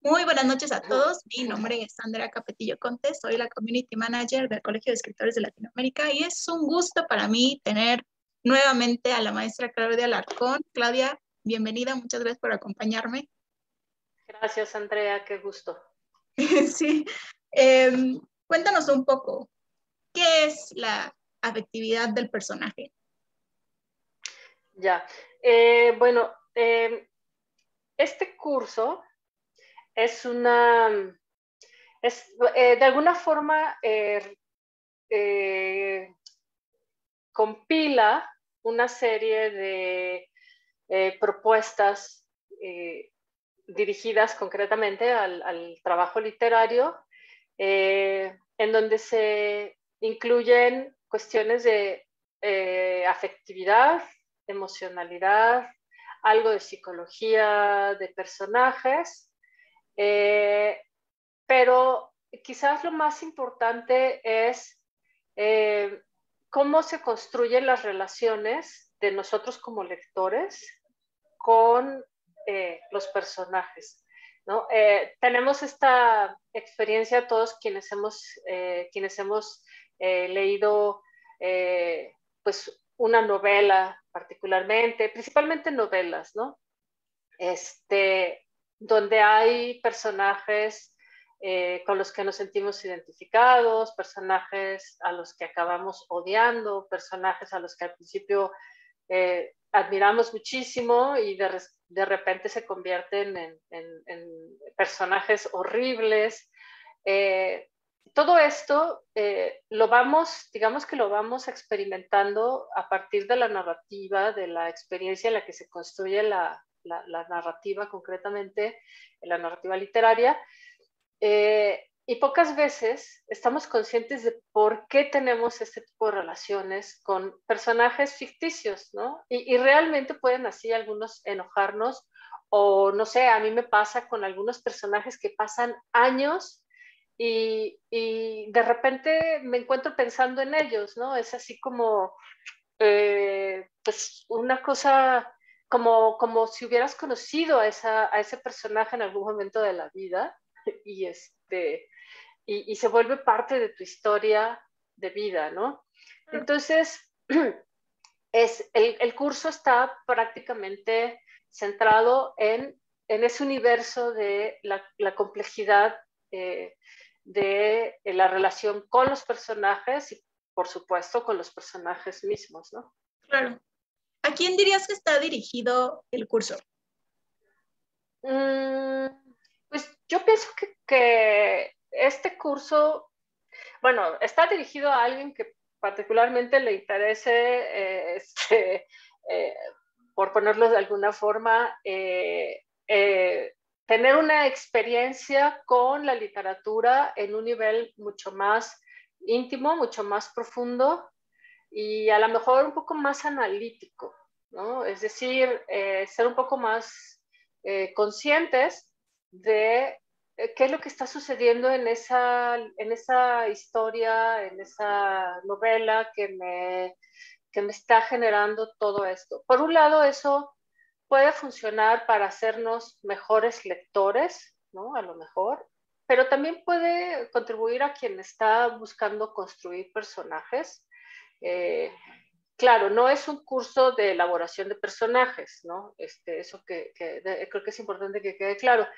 Muy buenas noches a todos. Mi nombre es Andrea Capetillo Conte, soy la Community Manager del Colegio de Escritores de Latinoamérica y es un gusto para mí tener nuevamente a la maestra Claudia Alarcón. Claudia, bienvenida, muchas gracias por acompañarme. Gracias, Andrea, qué gusto. Sí, cuéntanos un poco, ¿qué es la afectividad del personaje? Ya, bueno, este curso es de alguna forma compila una serie de propuestas dirigidas concretamente al trabajo literario, en donde se incluyen cuestiones de afectividad, emocionalidad, algo de psicología de personajes, pero quizás lo más importante es cómo se construyen las relaciones de nosotros como lectores con los personajes, ¿no? Tenemos esta experiencia todos quienes hemos leído pues una novela particularmente, principalmente novelas, ¿no? Donde hay personajes con los que nos sentimos identificados, personajes a los que acabamos odiando, personajes a los que al principio admiramos muchísimo y de repente se convierten en personajes horribles. Todo esto digamos que lo vamos experimentando a partir de la narrativa, de la experiencia en la que se construye la narrativa, concretamente la narrativa literaria. Y pocas veces estamos conscientes de por qué tenemos este tipo de relaciones con personajes ficticios, ¿no? Y realmente pueden así algunos enojarnos, o no sé, a mí me pasa con algunos personajes que pasan años y de repente me encuentro pensando en ellos, ¿no? Es así como, pues, una cosa como si hubieras conocido a ese personaje en algún momento de la vida y y se vuelve parte de tu historia de vida, ¿no? Entonces, el curso está prácticamente centrado en ese universo de la complejidad de la relación con los personajes y, por supuesto, con los personajes mismos, ¿no? Claro. ¿A quién dirías que está dirigido el curso? Pues yo pienso que este curso, bueno, está dirigido a alguien que particularmente le interese, eh, por ponerlo de alguna forma, tener una experiencia con la literatura en un nivel mucho más íntimo, mucho más profundo y a lo mejor un poco más analítico, ¿no? Es decir, ser un poco más conscientes de qué es lo que está sucediendo en esa historia, en esa novela que me está generando todo esto. Por un lado, eso puede funcionar para hacernos mejores lectores, ¿no? A lo mejor, pero también puede contribuir a quien está buscando construir personajes. Eh, claro, no es un curso de elaboración de personajes, ¿no? Eso creo que es importante que quede claro.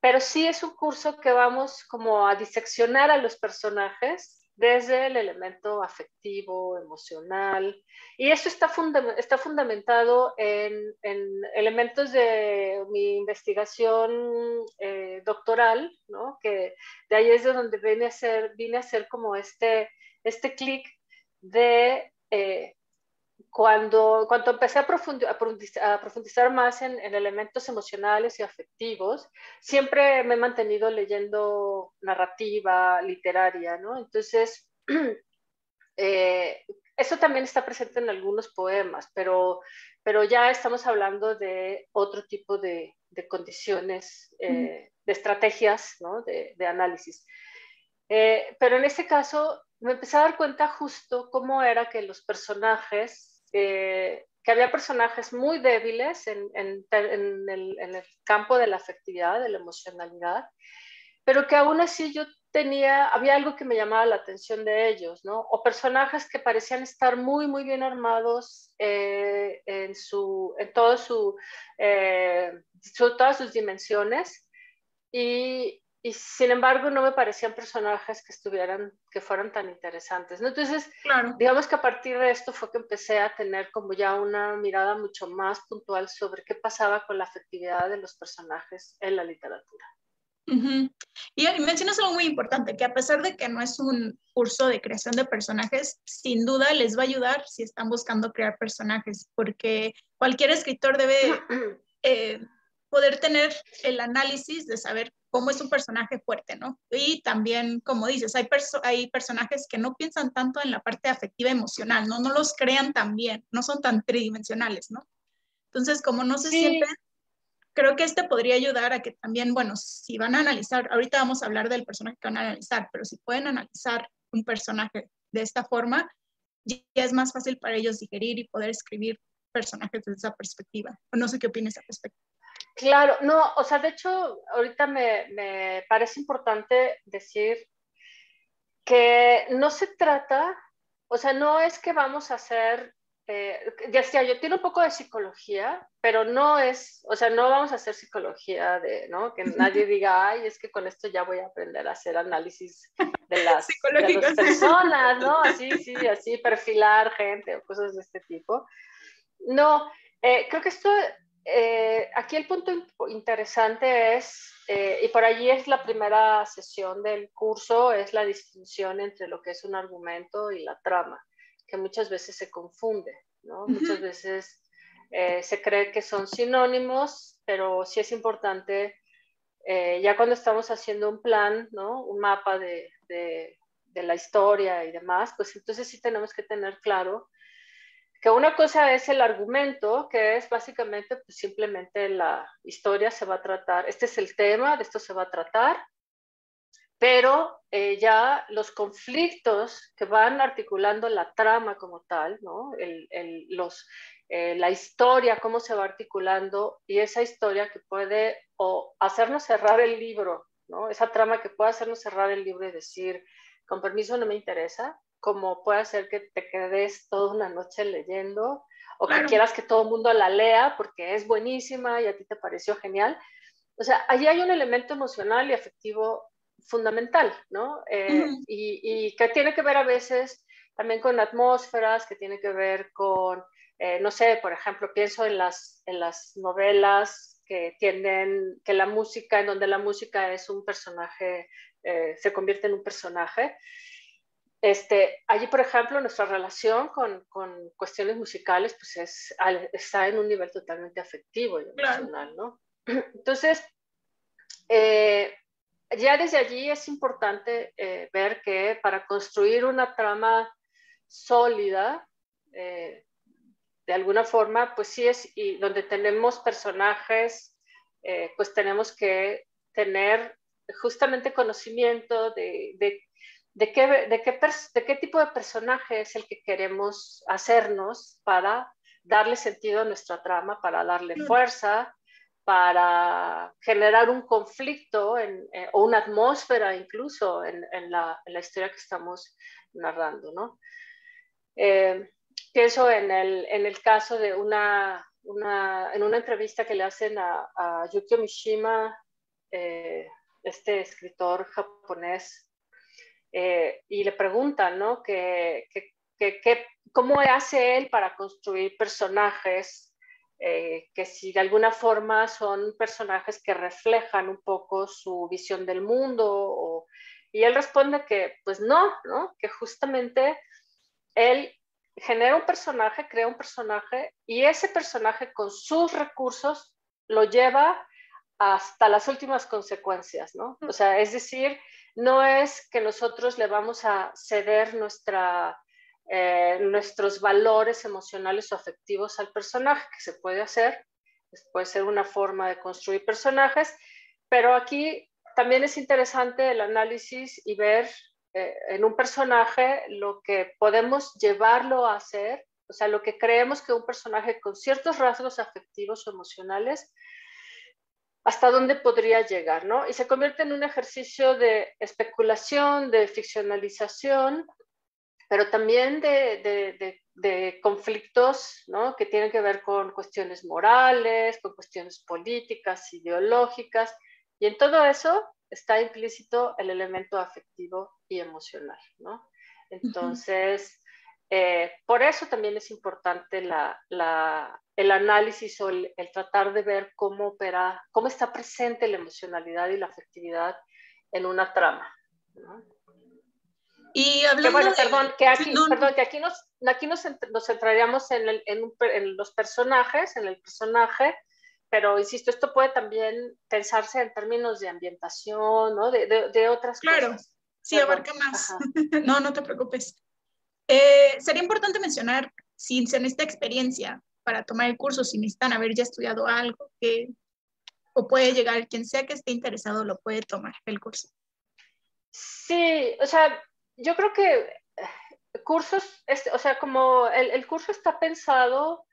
Pero sí es un curso que vamos como a diseccionar a los personajes desde el elemento afectivo, emocional, y eso está fundamentado en elementos de mi investigación doctoral, ¿no? Que de ahí es de donde vine a hacer como este clic de cuando empecé a profundizar más en elementos emocionales y afectivos, siempre me he mantenido leyendo narrativa literaria, ¿no? Entonces, eso también está presente en algunos poemas, pero ya estamos hablando de otro tipo de condiciones, de estrategias, ¿no? de análisis. Pero en este caso me empecé a dar cuenta justo cómo era que los personajes que había personajes muy débiles en el campo de la afectividad, de la emocionalidad, pero que aún así había algo que me llamaba la atención de ellos, ¿no? O personajes que parecían estar muy, muy bien armados en todas sus dimensiones, y sin embargo no me parecían personajes que fueran tan interesantes, ¿no? Entonces, Claro. digamos que a partir de esto fue que empecé a tener como ya una mirada mucho más puntual sobre qué pasaba con la afectividad de los personajes en la literatura. Uh-huh. Y mencionas algo muy importante, que a pesar de que no es un curso de creación de personajes, sin duda les va a ayudar si están buscando crear personajes, porque cualquier escritor debe poder tener el análisis de saber cómo es un personaje fuerte, ¿no? Y también, como dices, hay personajes que no piensan tanto en la parte afectiva emocional, ¿no? No los crean tan bien, no son tan tridimensionales, ¿no? Entonces, como no se sienten, creo que este podría ayudar a que también, bueno, si van a analizar, ahorita vamos a hablar del personaje que van a analizar, pero si pueden analizar un personaje de esta forma, ya es más fácil para ellos digerir y poder escribir personajes desde esa perspectiva. No sé qué opinas al respecto. Claro, no, o sea, de hecho, ahorita me parece importante decir que no se trata, o sea, no es que vamos a hacer, ya sea, yo tiene un poco de psicología, pero no es, o sea, no vamos a hacer psicología de, ¿no? Que nadie diga, ay, es que con esto ya voy a aprender a hacer análisis de las personas, ¿no? Así, sí, así, perfilar gente o cosas de este tipo. No, creo que esto, aquí el punto interesante es, y por allí es la primera sesión del curso, es la distinción entre lo que es un argumento y la trama, que muchas veces se confunde, ¿no? Muchas veces se cree que son sinónimos, pero sí es importante, ya cuando estamos haciendo un plan, ¿no? Un mapa de la historia y demás, pues entonces sí tenemos que tener claro que una cosa es el argumento, que es básicamente pues, simplemente la historia se va a tratar, este es el tema, de esto se va a tratar, pero ya los conflictos que van articulando la trama como tal, ¿no? La historia, cómo se va articulando, y esa historia que puede o hacernos cerrar el libro, ¿no? Esa trama que puede hacernos cerrar el libro y decir, con permiso, no me interesa, como puede hacer que te quedes toda una noche leyendo, o que quieras que todo el mundo la lea porque es buenísima y a ti te pareció genial. O sea, allí hay un elemento emocional y afectivo fundamental, ¿no? Y que tiene que ver a veces también con atmósferas, que tiene que ver con, no sé, por ejemplo, pienso en las novelas que tienen, que la música, en donde la música es un personaje, se convierte en un personaje. Allí, por ejemplo, nuestra relación con cuestiones musicales pues está en un nivel totalmente afectivo y emocional, ¿no? Entonces, ya desde allí es importante ver que para construir una trama sólida, de alguna forma, pues sí es, y donde tenemos personajes, pues tenemos que tener justamente conocimiento de qué tipo de personaje es el que queremos hacernos para darle sentido a nuestra trama, para darle fuerza, para generar un conflicto o una atmósfera incluso en la historia que estamos narrando, ¿no? Pienso en el caso de en una entrevista que le hacen a Yukio Mishima, este escritor japonés, y le preguntan, ¿no? ¿Cómo hace él para construir personajes que si de alguna forma son personajes que reflejan un poco su visión del mundo? Y él responde que pues no, que justamente él genera un personaje, crea un personaje, y ese personaje con sus recursos lo lleva hasta las últimas consecuencias, ¿no? O sea, es decir, no es que nosotros le vamos a ceder nuestros valores emocionales o afectivos al personaje, que se puede hacer, puede ser una forma de construir personajes, pero aquí también es interesante el análisis y ver en un personaje lo que podemos llevarlo a hacer O sea, lo que creemos que un personaje con ciertos rasgos afectivos o emocionales, hasta dónde podría llegar, ¿no? Y se convierte en un ejercicio de especulación, de ficcionalización, pero también de conflictos, ¿no? Que tienen que ver con cuestiones morales, con cuestiones políticas, ideológicas, y en todo eso está implícito el elemento afectivo y emocional, ¿no? Entonces, por eso también es importante el análisis o el tratar de ver cómo opera, cómo está presente la emocionalidad y la afectividad en una trama, ¿no? Y hablando que bueno, de... perdón, que Sí, aquí, no, perdón, que aquí nos centraríamos en los personajes, en el personaje, pero insisto, esto puede también pensarse en términos de ambientación, ¿no? De otras claro, cosas. sí, Perdón. abarca más. Ajá. No, no te preocupes. Sería importante mencionar si se necesita experiencia para tomar el curso, si necesitan haber ya estudiado algo, o puede llegar, quien sea que esté interesado lo puede tomar el curso. Sí, o sea, yo creo que cursos, o sea, como el curso está pensado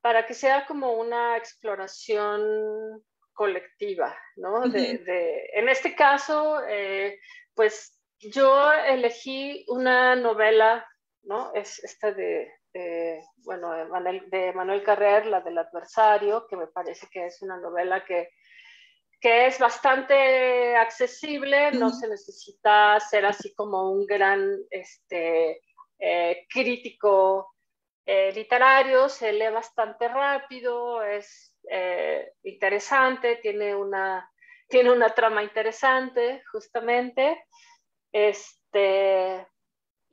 para que sea como una exploración colectiva, ¿no? En este caso, pues yo elegí una novela, ¿no? Es esta bueno, de Manuel Carrer, la del adversario, que me parece que es una novela que es bastante accesible, no se necesita ser así como un gran crítico literario, se lee bastante rápido, es interesante, tiene una trama interesante, justamente,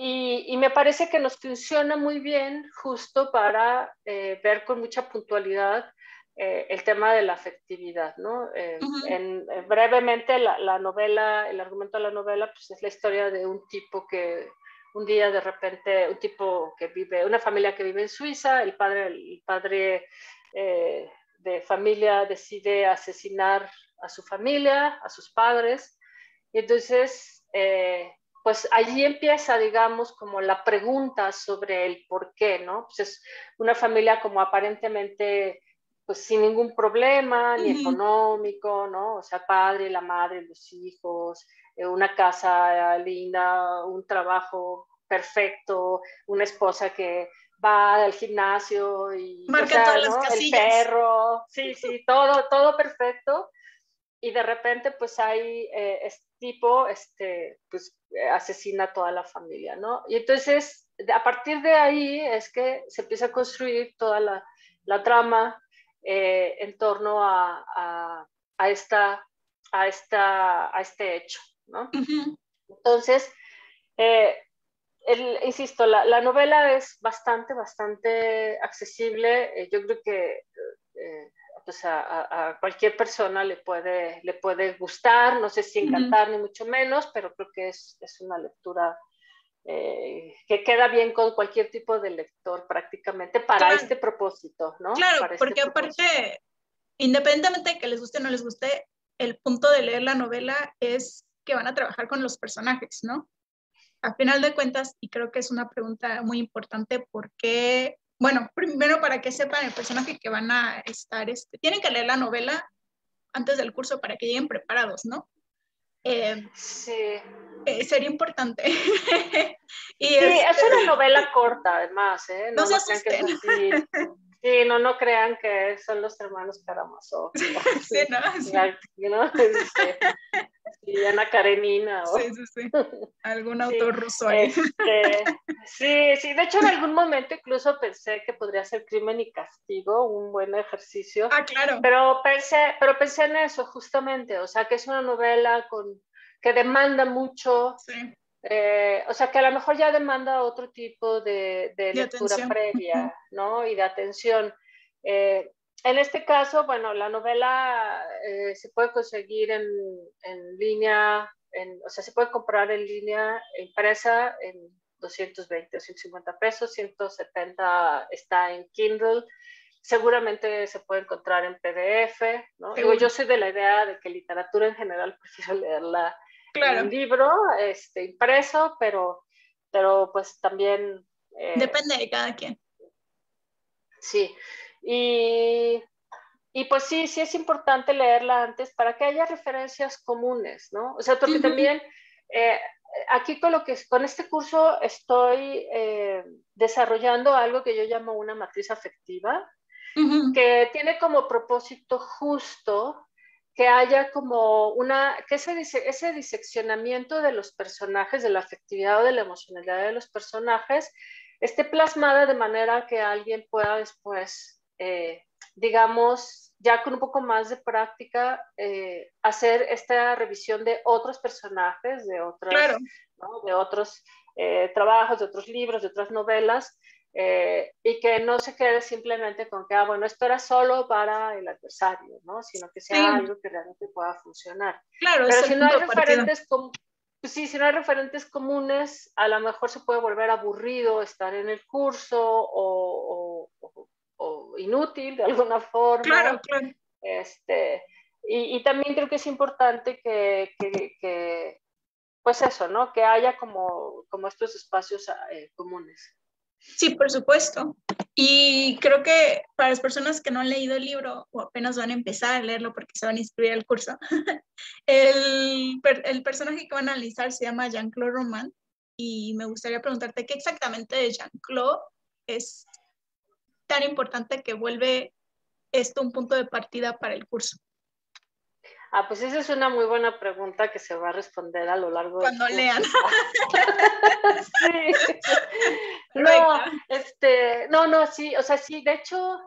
y me parece que nos funciona muy bien justo para ver con mucha puntualidad el tema de la afectividad, ¿no? Brevemente, la novela, el argumento de la novela, pues es la historia de un tipo que un día de repente, un tipo que vive, una familia que vive en Suiza, el padre de familia decide asesinar a su familia, a sus padres, y entonces pues allí empieza, digamos, como la pregunta sobre el por qué, ¿no? Pues es una familia como aparentemente, pues sin ningún problema, ni económico, ¿no? O sea, padre, la madre, los hijos, una casa linda, un trabajo perfecto, una esposa que va al gimnasio y, o Marcan todas sea, las ¿no? El casillas. perro, sí, sí, todo perfecto, y de repente pues hay este tipo, pues asesina a toda la familia, ¿no? Y entonces a partir de ahí es que se empieza a construir toda la trama en torno a este hecho, ¿no? Entonces, eh, insisto, la novela es bastante accesible. Yo creo que pues a cualquier persona le puede gustar, no sé si encantar ni mucho menos, pero creo que es una lectura que queda bien con cualquier tipo de lector prácticamente para Claro, este propósito, ¿no? claro, Para este porque propósito. aparte, independientemente de que les guste o no les guste, el punto de leer la novela es que van a trabajar con los personajes, ¿no? A final de cuentas, y creo que es una pregunta muy importante, porque, bueno, primero para que sepan el personaje que van a estar, tienen que leer la novela antes del curso para que lleguen preparados, ¿no? Sí. Sería importante. Y Sí, es una novela corta, además, ¿eh? no se No crean que es asusten. así. Sí, no crean que son los hermanos Karamazov, ¿no? Sí, ¿no? ¿no? Sí, Ana Karenina. Sí, sí, sí. Algún Sí, autor ruso ahí. sí, de hecho en algún momento incluso pensé que podría ser Crimen y Castigo, un buen ejercicio, Ah, claro. pero pensé en eso justamente, o sea, que es una novela que demanda mucho, Sí, o sea, que a lo mejor ya demanda otro tipo de de lectura atención. previa, ¿no? Y de atención. Eh, en este caso, bueno, la novela se puede conseguir en línea, o sea, se puede comprar en línea, impresa, en 220 o 150 pesos, 170 está en Kindle. Seguramente se puede encontrar en PDF, ¿no? Digo, Seguro. yo soy de la idea de que literatura en general prefiero leerla en un Claro. libro impreso, pero pues también Depende de cada quien. Sí, y pues sí, sí es importante leerla antes para que haya referencias comunes, ¿no? O sea, porque también aquí con este curso estoy desarrollando algo que yo llamo una matriz afectiva, que tiene como propósito justo que haya como que ese diseccionamiento de los personajes, de la afectividad o de la emocionalidad de los personajes, esté plasmada de manera que alguien pueda después, digamos, ya con un poco más de práctica, hacer esta revisión de otros personajes, de Claro. ¿no? De otros trabajos, de otros libros, de otras novelas, y que no se quede simplemente con que, bueno, esto era solo para el adversario, ¿no? Sino que sea Sí, algo que realmente pueda funcionar. claro, Pero es el si no punto hay de partida. referentes pues sí, si no hay referentes comunes, a lo mejor se puede volver aburrido estar en el curso o inútil de alguna Claro, forma. claro. Y también creo que es importante pues eso, ¿no? Que haya como estos espacios comunes. Sí, por supuesto. Y creo que para las personas que no han leído el libro o apenas van a empezar a leerlo porque se van a inscribir al curso, el personaje que van a analizar se llama Jean-Claude Roman y me gustaría preguntarte qué exactamente de Jean-Claude es tan importante que vuelve esto un punto de partida para el curso. Pues esa es una muy buena pregunta que se va a responder a lo largo del Cuando lean. curso. Sí. Perfecto. No, sí, o sea, sí, de hecho,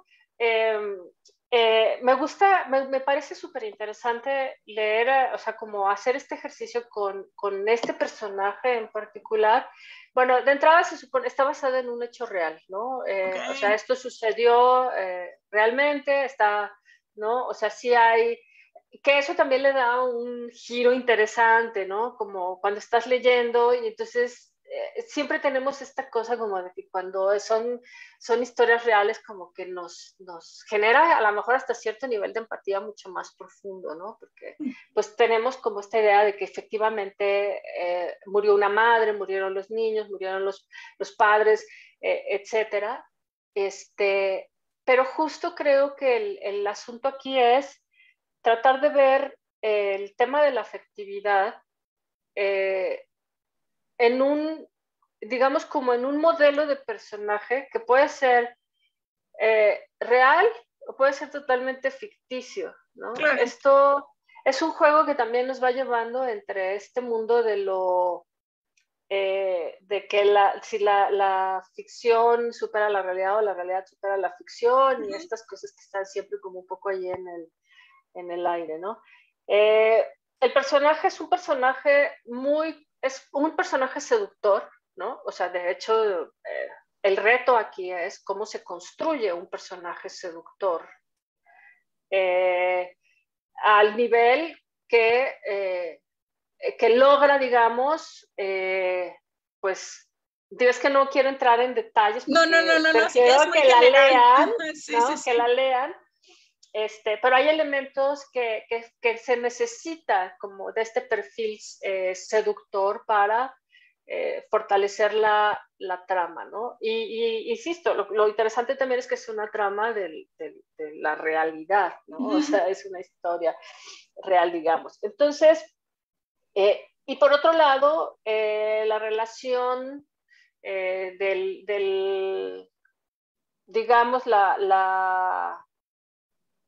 me parece súper interesante leer, o sea, como hacer este ejercicio con este personaje en particular. Bueno, de entrada se supone, está basado en un hecho real, ¿no? Okay. O sea, esto sucedió realmente, ¿no? O sea, sí hay que eso también le da un giro interesante, ¿no? Como cuando estás leyendo y entonces siempre tenemos esta cosa como de que cuando son historias reales como que nos genera a lo mejor hasta cierto nivel de empatía mucho más profundo, ¿no? Porque pues tenemos como esta idea de que efectivamente murió una madre, murieron los niños, murieron los padres, etcétera. Pero justo creo que el asunto aquí es tratar de ver el tema de la afectividad eh, digamos, como en un modelo de personaje que puede ser real o puede ser totalmente ficticio, ¿no? Claro. Esto es un juego que también nos va llevando entre este mundo de que si la ficción supera la realidad o la realidad supera la ficción y estas cosas que están siempre como un poco ahí en el aire, ¿no? El personaje es un personaje seductor, ¿no? O sea, de hecho, el reto aquí es cómo se construye un personaje seductor al nivel que logra, digamos, pues, es que no quiero entrar en detalles porque No, sí, prefiero es muy que la general. lean, Sí, sí, ¿no? Que sí. la lean. Pero hay elementos que se necesita como de este perfil seductor para fortalecer la trama, ¿no? Y insisto, lo interesante también es que es una trama de la realidad, ¿no? O sea, es una historia real, digamos. Entonces, y por otro lado, la relación digamos,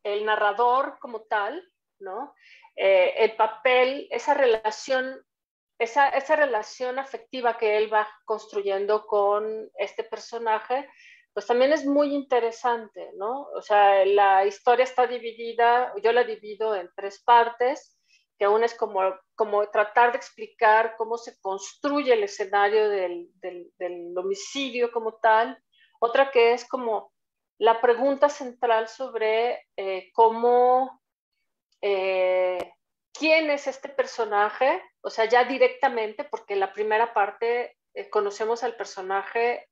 el narrador como tal, ¿no? El papel, esa relación afectiva que él va construyendo con este personaje, pues también es muy interesante, ¿no? O sea, la historia está dividida, yo la divido en tres partes, que una es como tratar de explicar cómo se construye el escenario del homicidio como tal, otra que es como la pregunta central sobre quién es este personaje, o sea, ya directamente, porque en la primera parte conocemos al personaje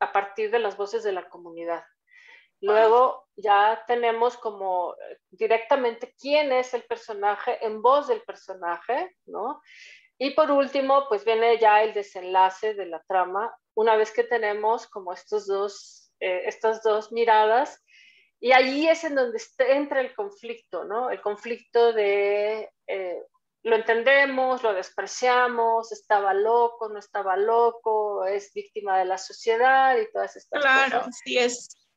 a partir de las voces de la comunidad. Luego ya tenemos como directamente quién es el personaje en voz del personaje, ¿no? Y por último, pues viene ya el desenlace de la trama, una vez que tenemos como estos dos estas dos miradas, y allí es en donde entra el conflicto, ¿no? El conflicto de lo entendemos, lo despreciamos, estaba loco, no estaba loco, es víctima de la sociedad y todas estas Claro, cosas. sí es.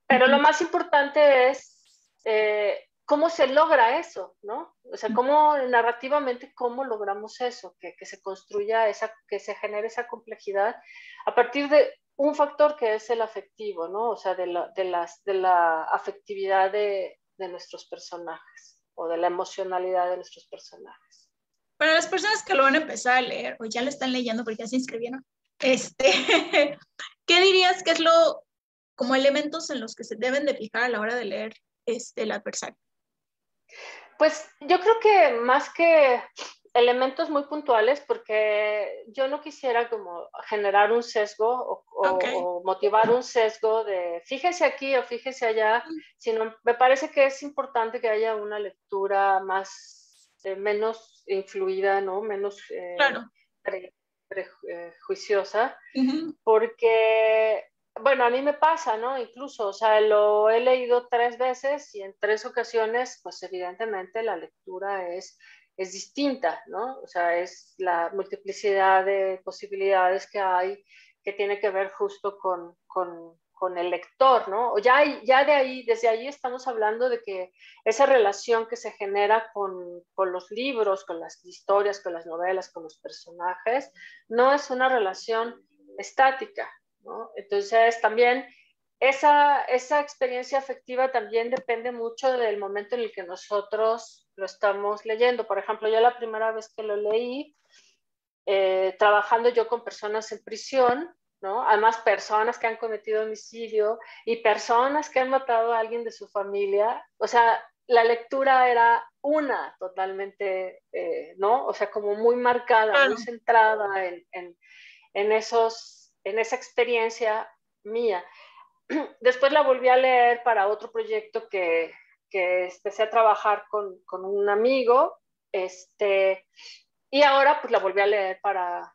Pero lo más importante es cómo se logra eso, ¿no? O sea, cómo narrativamente, cómo logramos eso, que se construya esa, que se genere esa complejidad a partir de un factor que es el afectivo, ¿no? O sea, de la afectividad de nuestros personajes o de la emocionalidad de nuestros personajes. Para las personas que lo van a empezar a leer o ya lo están leyendo porque ya se inscribieron, ¿qué dirías que es como elementos en los que se deben de fijar a la hora de leer el adversario? Pues yo creo que más que elementos muy puntuales, porque yo no quisiera como generar un sesgo o motivar un sesgo de fíjese aquí o fíjese allá, sino me parece que es importante que haya una lectura más, menos influida, ¿no? Menos Claro. prejuiciosa, porque bueno, a mí me pasa, ¿no? Incluso, o sea, lo he leído 3 veces y en 3 ocasiones, pues evidentemente la lectura es distinta, ¿no? O sea, es la multiplicidad de posibilidades que hay que tiene que ver justo con el lector, ¿no? O ya de ahí, desde ahí estamos hablando de que esa relación que se genera con los libros, con las historias, con las novelas, con los personajes, no es una relación estática, ¿no? Entonces también esa experiencia afectiva también depende mucho del momento en el que nosotros lo estamos leyendo. Por ejemplo, yo la primera vez que lo leí, trabajando yo con personas en prisión, ¿no? Además personas que han cometido homicidio y personas que han matado a alguien de su familia, o sea, la lectura era una totalmente, ¿no? O sea, como muy marcada, Claro. muy centrada en esa experiencia mía. Después la volví a leer para otro proyecto que empecé a trabajar con un amigo, y ahora pues la volví a leer para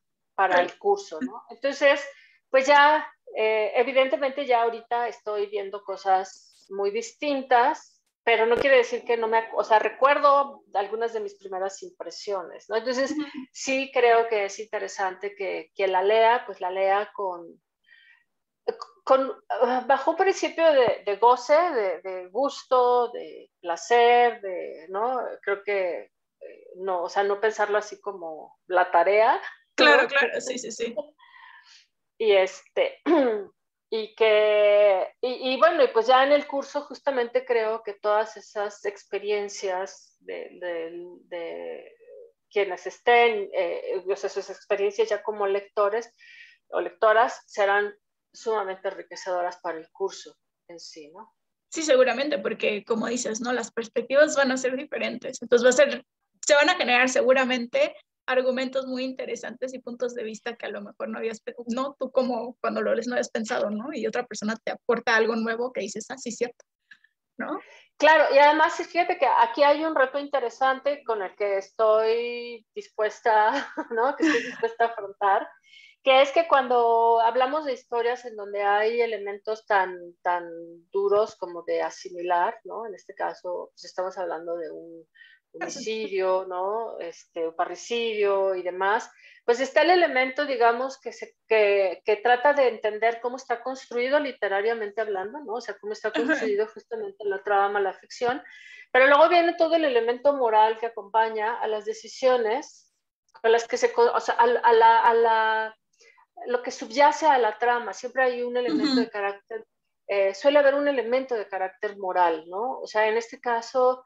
el curso, ¿no? Entonces, pues ya, evidentemente ya ahorita estoy viendo cosas muy distintas, pero no quiere decir que no o sea, recuerdo algunas de mis primeras impresiones, ¿no? Entonces, sí creo que es interesante que quien la lea, pues la lea bajo un principio de goce, de gusto, de placer, ¿no? Creo que no, o sea, no pensarlo así como la tarea, Claro, ¿no? claro, sí, sí, sí. Y y bueno, y pues ya en el curso justamente creo que todas esas experiencias de quienes estén, o sea, sus experiencias ya como lectores o lectoras serán sumamente enriquecedoras para el curso en sí, ¿no? Sí, seguramente, porque como dices, ¿no? Las perspectivas van a ser diferentes. Entonces se van a generar seguramente argumentos muy interesantes y puntos de vista que a lo mejor no habías, no tú como cuando lo lees no habías pensado, ¿no? Y otra persona te aporta algo nuevo que dices, ah, sí, cierto, ¿no? Claro, y además fíjate que aquí hay un reto interesante con el que estoy dispuesta, ¿no? Que estoy dispuesta a afrontar, que es que cuando hablamos de historias en donde hay elementos tan duros como de asimilar, ¿no? En este caso, pues estamos hablando de un homicidio, ¿no? Un parricidio y demás, pues está el elemento, digamos, que trata de entender cómo está construido literariamente hablando, ¿no? O sea, cómo está construido justamente la trama, la ficción, pero luego viene todo el elemento moral que acompaña a las decisiones con las que o sea, lo que subyace a la trama. Siempre hay un elemento de carácter, suele haber un elemento de carácter moral, ¿no? O sea, en este caso,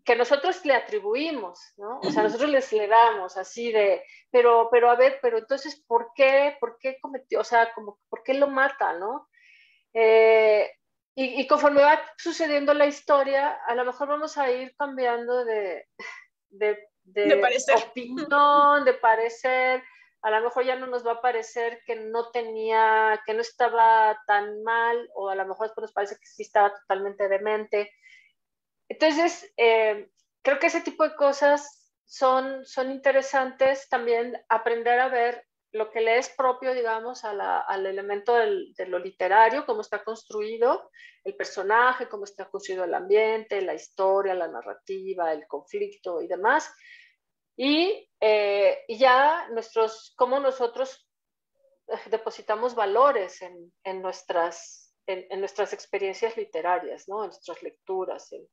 que nosotros le atribuimos, ¿no? O sea, nosotros le damos así de, pero a ver, pero entonces, ¿por qué cometió? O sea, como, ¿por qué lo mata, no? Y conforme va sucediendo la historia, a lo mejor vamos a ir cambiando De parecer. opinión, de parecer. A lo mejor ya no nos va a parecer que que no estaba tan mal, o a lo mejor después nos parece que sí estaba totalmente demente. Entonces, creo que ese tipo de cosas son interesantes también aprender a ver lo que le es propio, digamos, al elemento de lo literario, cómo está construido el personaje, cómo está construido el ambiente, la historia, la narrativa, el conflicto y demás. Y ya cómo nosotros depositamos valores en nuestras experiencias literarias, ¿no? En nuestras lecturas, en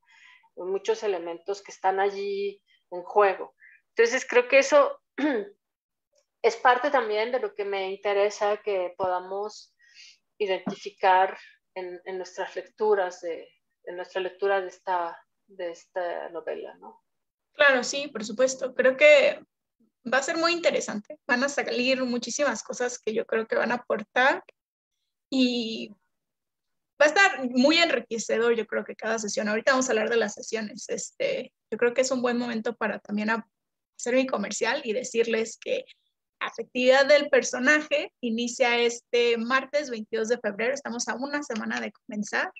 muchos elementos que están allí en juego. Entonces creo que eso es parte también de lo que me interesa que podamos identificar en nuestras lecturas, en nuestra lectura de esta novela, ¿no? Claro, sí, por supuesto. Creo que va a ser muy interesante. Van a salir muchísimas cosas que yo creo que van a aportar y va a estar muy enriquecedor, yo creo que cada sesión. Ahorita vamos a hablar de las sesiones. Yo creo que es un buen momento para también hacer mi comercial y decirles que la afectividad del personaje inicia este martes 22 de febrero. Estamos a una semana de comenzar.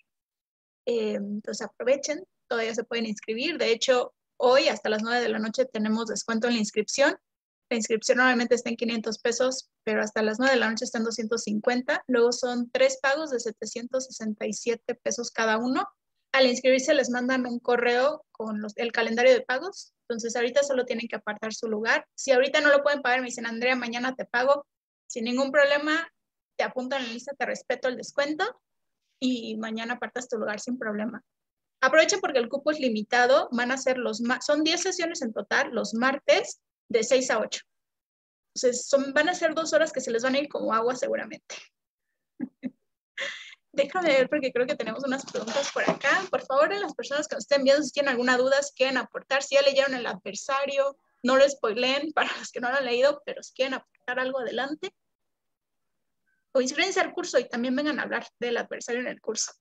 Entonces aprovechen, todavía se pueden inscribir. De hecho, hoy hasta las 9 de la noche tenemos descuento en la inscripción. La inscripción normalmente está en 500 pesos, pero hasta las 9 de la noche está en 250. Luego son 3 pagos de 767 pesos cada uno. Al inscribirse les mandan un correo con el calendario de pagos. Entonces ahorita solo tienen que apartar su lugar. Si ahorita no lo pueden pagar, me dicen, Andrea, mañana te pago. Sin ningún problema, te apuntan en la lista, te respeto el descuento y mañana apartas tu lugar sin problema. Aprovechen porque el cupo es limitado, van a ser son 10 sesiones en total, los martes de 6 a 8. Entonces van a ser 2 horas que se les van a ir como agua seguramente. Déjame ver porque creo que tenemos unas preguntas por acá. Por favor, a las personas que nos estén viendo, si tienen alguna duda, si quieren aportar, si ya leyeron El Adversario, no lo spoileen para los que no lo han leído, pero si quieren aportar algo adelante. O inscríbanse al curso y también vengan a hablar del Adversario en el curso.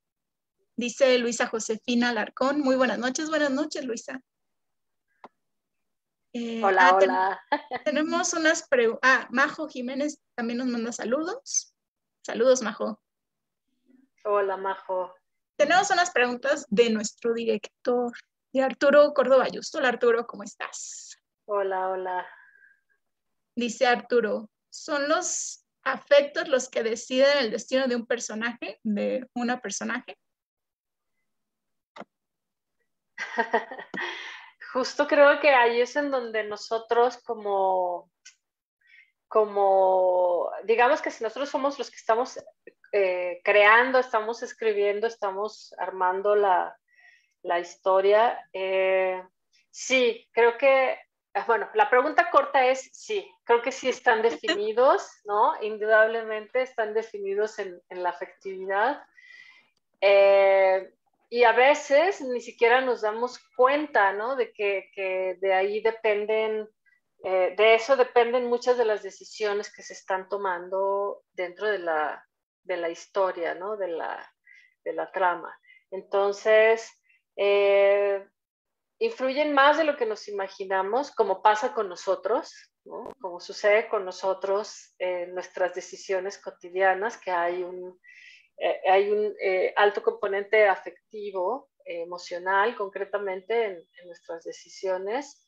Dice Luisa Josefina Alarcón. Muy buenas noches, Luisa. Hola, hola. Tenemos unas preguntas. Majo Jiménez también nos manda saludos. Saludos, Majo. Hola, Majo. Tenemos unas preguntas de nuestro director, de Arturo Córdoba Yusto. Hola, Arturo, ¿cómo estás? Hola, hola. Dice Arturo, ¿son los afectos los que deciden el destino de un personaje, de una personaje? Justo creo que ahí es en donde nosotros como digamos que si nosotros somos los que estamos creando, estamos escribiendo, estamos armando la historia, sí, creo que, bueno, la pregunta corta es sí, creo que sí están definidos, ¿no? Indudablemente están definidos en la afectividad. Y a veces ni siquiera nos damos cuenta, ¿no? De que de ahí dependen, de eso dependen muchas de las decisiones que se están tomando dentro de la historia, ¿no? De la trama. Entonces, influyen más de lo que nos imaginamos, como pasa con nosotros, ¿no? Como sucede con nosotros en nuestras decisiones cotidianas, que hay un alto componente afectivo, emocional, concretamente en nuestras decisiones.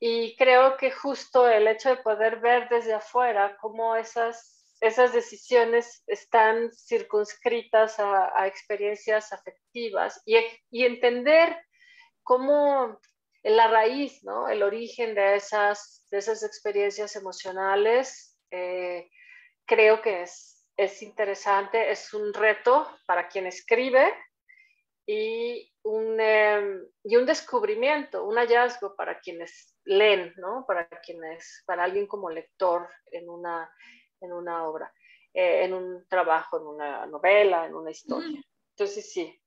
Y creo que justo el hecho de poder ver desde afuera cómo esas decisiones están circunscritas a experiencias afectivas y entender cómo la raíz, ¿no? El origen de esas experiencias emocionales, creo que es interesante, es un reto para quien escribe y un descubrimiento, un hallazgo para quienes leen, ¿no? Para alguien como lector en una obra, en un trabajo, en una novela, en una historia. Entonces, sí.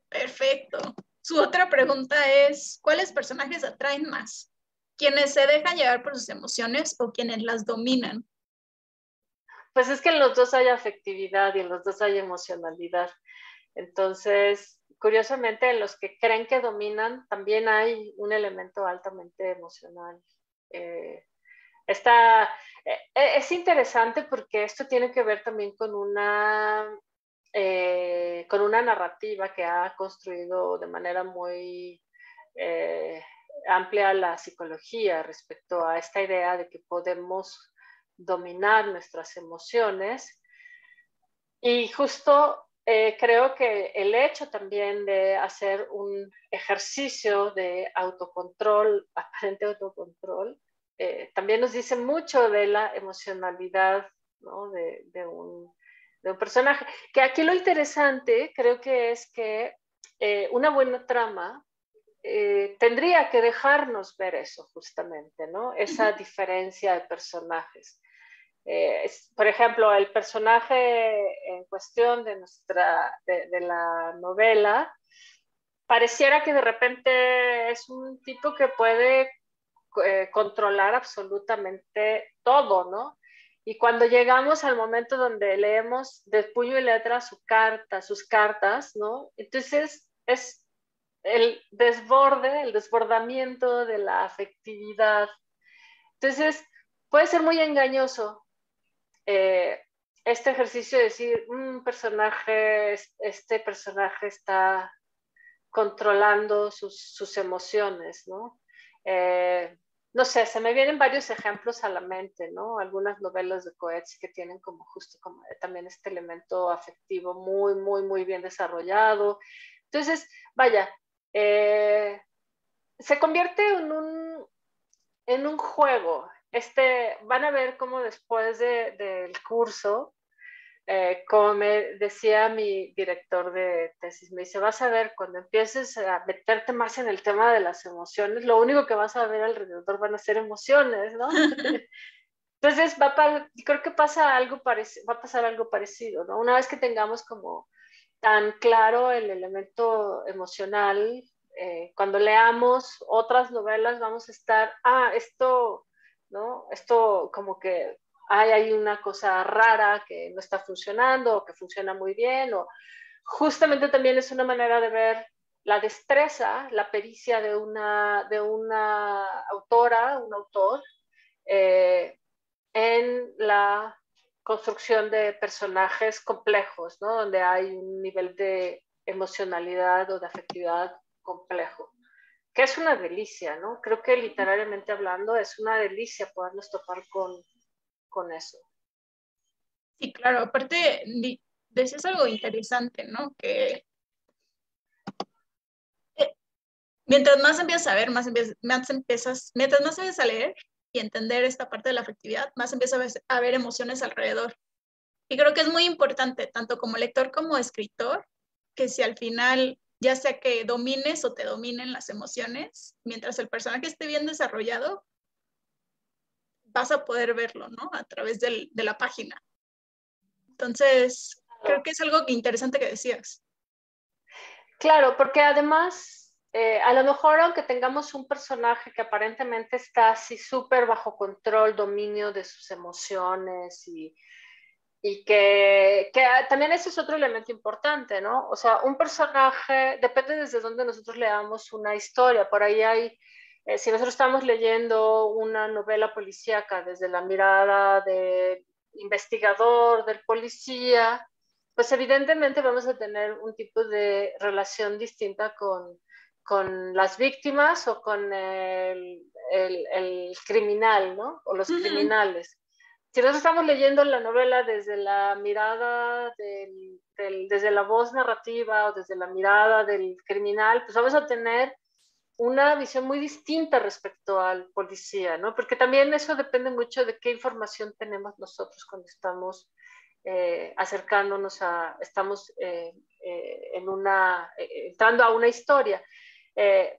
Perfecto. Su otra pregunta es, ¿cuáles personajes atraen más? ¿Quienes se dejan llevar por sus emociones o quienes las dominan? Pues es que en los dos hay afectividad y en los dos hay emocionalidad. Entonces, curiosamente, en los que creen que dominan, también hay un elemento altamente emocional. Es interesante porque esto tiene que ver también con una narrativa que ha construido de manera muy amplia la psicología respecto a esta idea de que podemos dominar nuestras emociones. Y justo creo que el hecho también de hacer un ejercicio de autocontrol, aparente autocontrol, también nos dice mucho de la emocionalidad, ¿no? de un personaje. Que aquí lo interesante creo que es que una buena trama tendría que dejarnos ver eso justamente, ¿no? Esa diferencia de personajes. Por ejemplo, el personaje en cuestión de la novela, pareciera que de repente es un tipo que puede controlar absolutamente todo, ¿no? Y cuando llegamos al momento donde leemos de puño y letra sus cartas, ¿no? Entonces es el desbordamiento de la afectividad. Entonces puede ser muy engañoso este ejercicio de decir, este personaje está controlando sus emociones, ¿no? No sé, se me vienen varios ejemplos a la mente, ¿no? Algunas novelas de Coetzee que tienen como justo como también este elemento afectivo muy, muy, muy bien desarrollado. Entonces, vaya, se convierte en un juego. Van a ver cómo después del curso, como me decía mi director de tesis, me dice, vas a ver, cuando empieces a meterte más en el tema de las emociones, lo único que vas a ver alrededor van a ser emociones, ¿no? Entonces, creo que va a pasar algo parecido, ¿no? Una vez que tengamos como tan claro el elemento emocional, cuando leamos otras novelas vamos a estar, esto, ¿no? Esto como que hay una cosa rara que no está funcionando o que funciona muy bien, o justamente también es una manera de ver la destreza, la pericia de una autora, un autor, en la construcción de personajes complejos, ¿no? Donde hay un nivel de emocionalidad o de afectividad complejo, que es una delicia, ¿no? Creo que literariamente hablando es una delicia podernos topar con eso. Sí, claro, aparte decías algo interesante, ¿no? Que mientras más empiezas a ver, mientras más empiezas a leer y entender esta parte de la afectividad, más empiezas a ver emociones alrededor. Y creo que es muy importante, tanto como lector como escritor, que si al final, ya sea que domines o te dominen las emociones, mientras el personaje esté bien desarrollado, vas a poder verlo, ¿no? A través de la página. Entonces, creo que es algo interesante que decías. Claro, porque además, a lo mejor aunque tengamos un personaje que aparentemente está así súper bajo control, dominio de sus emociones y que también ese es otro elemento importante, ¿no? O sea, un personaje, depende desde dónde nosotros leamos una historia. Por ahí si nosotros estamos leyendo una novela policíaca desde la mirada del investigador, del policía, pues evidentemente vamos a tener un tipo de relación distinta con las víctimas o con el criminal, ¿no? O los criminales. Si nosotros estamos leyendo la novela desde la mirada desde la voz narrativa o desde la mirada del criminal, pues vamos a tener una visión muy distinta respecto al policía, ¿no? Porque también eso depende mucho de qué información tenemos nosotros cuando estamos acercándonos estamos entrando a una historia.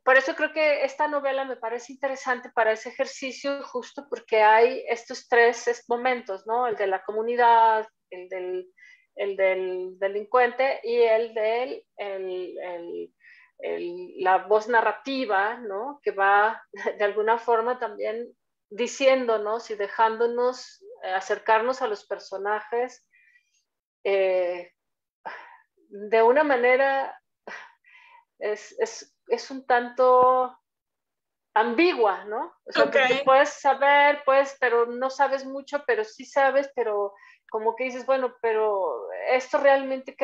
Por eso creo que esta novela me parece interesante para ese ejercicio, justo porque hay estos tres momentos, ¿no? El de la comunidad, el del delincuente y la voz narrativa, ¿no? Que va de alguna forma también diciéndonos y dejándonos acercarnos a los personajes de una manera es un tanto ambigua, ¿no? O sea, Okay. porque puedes saber, pero no sabes mucho, pero sí sabes, pero como que dices, bueno, pero esto realmente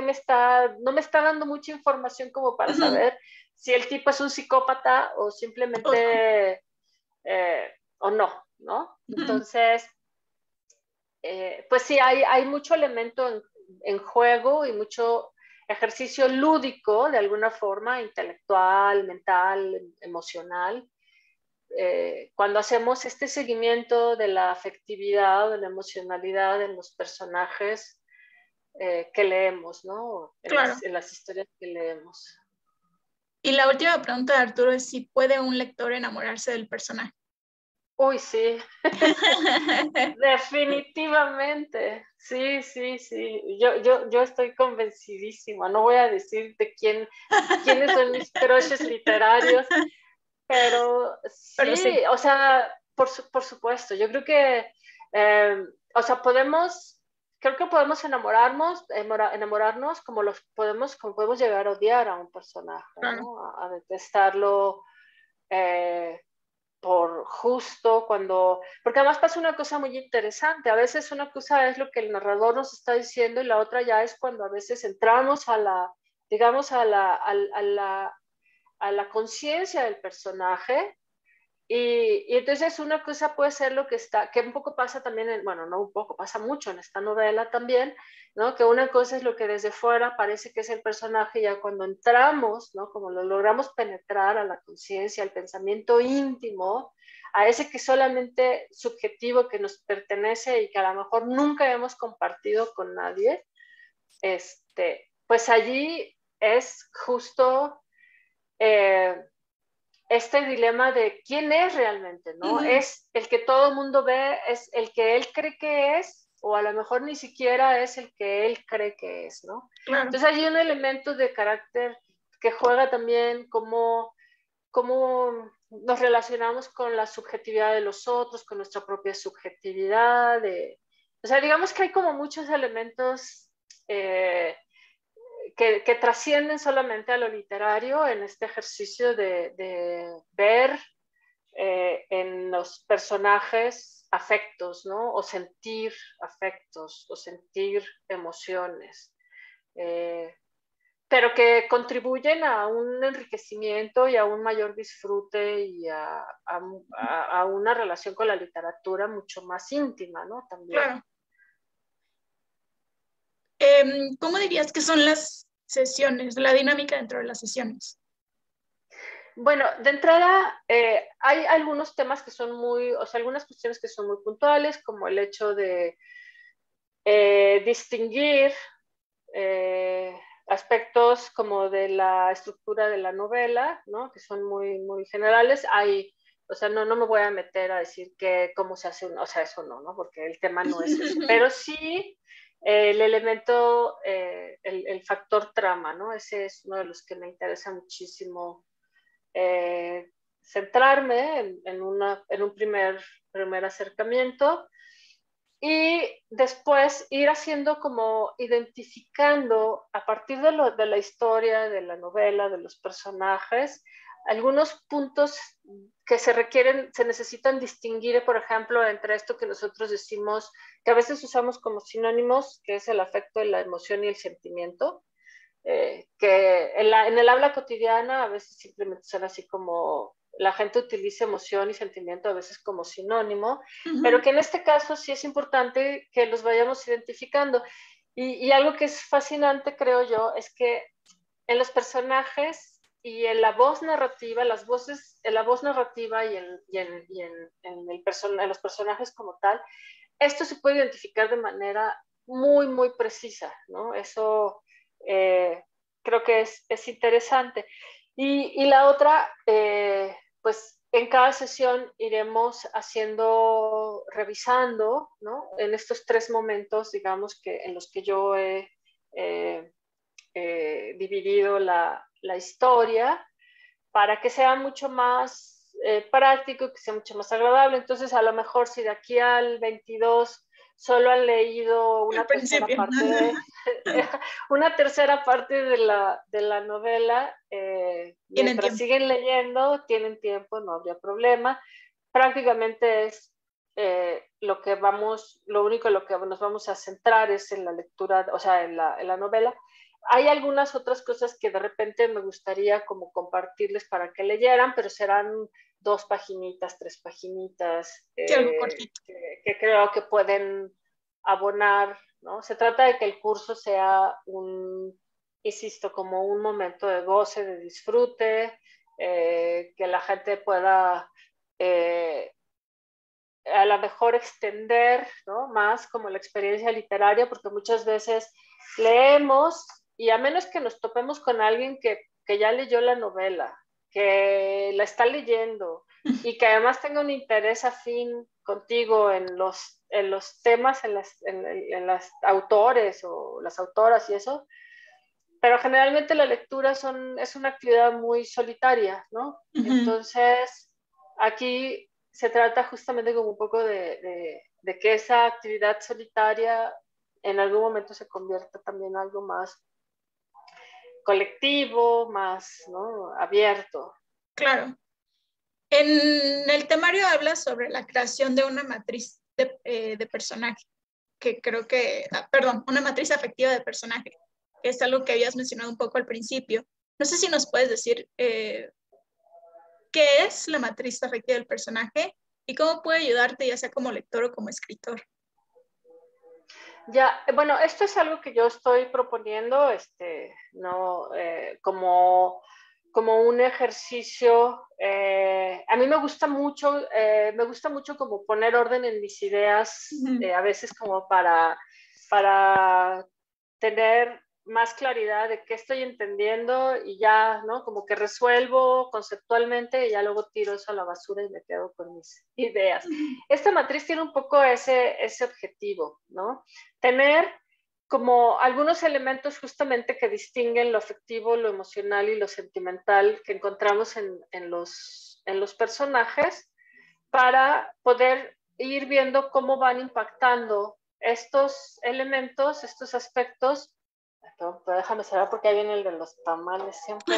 no me está dando mucha información como para saber si el tipo es un psicópata o simplemente o no, ¿no? Entonces, pues sí, hay mucho elemento en juego y mucho ejercicio lúdico, de alguna forma, intelectual, mental, emocional. Cuando hacemos este seguimiento de la afectividad, de la emocionalidad en los personajes que leemos, ¿no? Claro. En las historias que leemos. Y la última pregunta de Arturo es si puede un lector enamorarse del personaje. Uy, sí, definitivamente, sí, sí, sí, yo estoy convencidísima, no voy a decir de quiénes son mis crushes literarios, pero Pero sí, sí. o sea, por supuesto, yo creo que, o sea, creo que podemos enamorarnos como podemos llegar a odiar a un personaje, Claro. ¿no? A detestarlo, eh, por justo porque además pasa una cosa muy interesante, a veces una cosa es lo que el narrador nos está diciendo y la otra ya es cuando a veces entramos digamos, a la conciencia del personaje y entonces una cosa puede ser que un poco pasa también, bueno, no un poco, pasa mucho en esta novela también, ¿no? Que una cosa es lo que desde fuera parece que es el personaje, ya cuando entramos, ¿no? Como lo logramos penetrar a la conciencia, al pensamiento íntimo, a ese que solamente subjetivo que nos pertenece y que a lo mejor nunca hemos compartido con nadie, pues allí es justo... Eh, este dilema de quién es realmente, ¿no? ¿Es el que todo el mundo ve, es el que él cree que es, o a lo mejor ni siquiera es el que él cree que es, ¿no? Claro. Entonces hay un elemento de carácter que juega también cómo nos relacionamos con la subjetividad de los otros, con nuestra propia subjetividad. O sea, digamos que hay como muchos elementos que trascienden solamente a lo literario en este ejercicio de ver en los personajes afectos, ¿no? O sentir afectos, o sentir emociones, pero que contribuyen a un enriquecimiento y a un mayor disfrute y a una relación con la literatura mucho más íntima, ¿no? También. Claro. ¿Cómo dirías que son las sesiones, la dinámica dentro de las sesiones? Bueno, de entrada, hay algunos temas que son o sea, algunas cuestiones que son muy puntuales, como el hecho de distinguir aspectos como de la estructura de la novela, ¿no? Que son muy generales. O sea, no me voy a meter a decir cómo se hace o sea, eso no, porque el tema no es eso, pero sí el elemento, el factor trama, ¿no? Ese es uno de los que me interesa muchísimo centrarme en un primer acercamiento y después ir haciendo como identificando a partir de la historia, de la novela, de los personajes, algunos puntos que se necesitan distinguir, por ejemplo, entre esto que nosotros decimos, que a veces usamos como sinónimos, que es el afecto, la emoción y el sentimiento, que en el habla cotidiana a veces simplemente son así como la gente utiliza emoción y sentimiento a veces como sinónimo, pero que en este caso sí es importante que los vayamos identificando. Y algo que es fascinante, creo yo, es que en los personajes y en la voz narrativa, en la voz narrativa en los personajes como tal, esto se puede identificar de manera muy precisa, ¿no? Eso creo que es interesante. La otra, pues en cada sesión iremos revisando, ¿no? En estos tres momentos, digamos, en los que yo he dividido la historia para que sea mucho más práctico, que sea mucho más agradable. Entonces, a lo mejor si de aquí al 22 solo han leído Al una tercera principio. parte una tercera parte de la novela, Tienen mientras tiempo. siguen leyendo, tienen tiempo, no habría problema. Prácticamente es lo único en lo que nos vamos a centrar es en la lectura, o sea, en la novela. Hay algunas otras cosas que de repente me gustaría como compartirles para que leyeran, pero serán 2 paginitas, 3 paginitas, Sí, algo cortito. que creo que pueden abonar, ¿no? Se trata de que el curso sea insisto, como un momento de goce, de disfrute, que la gente pueda a lo mejor extender, ¿no? Más como la experiencia literaria, porque muchas veces leemos y a menos que nos topemos con alguien que ya leyó la novela, que la está leyendo y que además tenga un interés afín contigo en los temas, en las autores o las autoras y eso, pero generalmente la lectura es una actividad muy solitaria, ¿no? Entonces, aquí se trata justamente como un poco de que esa actividad solitaria en algún momento se convierta también en algo más colectivo, más, ¿no? Abierto. Claro. En el temario habla sobre la creación de una matriz de personaje, que creo que, perdón, una matriz afectiva de personaje, que es algo que habías mencionado un poco al principio. No sé si nos puedes decir qué es la matriz afectiva del personaje y cómo puede ayudarte, ya sea como lector o como escritor. Ya, bueno, esto es algo que yo estoy proponiendo, no, como un ejercicio. A mí me gusta mucho como poner orden en mis ideas, a veces como para tener más claridad de qué estoy entendiendo y ya, ¿no? Como que resuelvo conceptualmente y ya luego tiro eso a la basura y me quedo con mis ideas. Esta matriz tiene un poco ese objetivo, ¿no? Tener como algunos elementos justamente que distinguen lo afectivo, lo emocional y lo sentimental que encontramos en los personajes para poder ir viendo cómo van impactando estos elementos, estos aspectos. Pero déjame saber porque ahí viene el de los tamales siempre.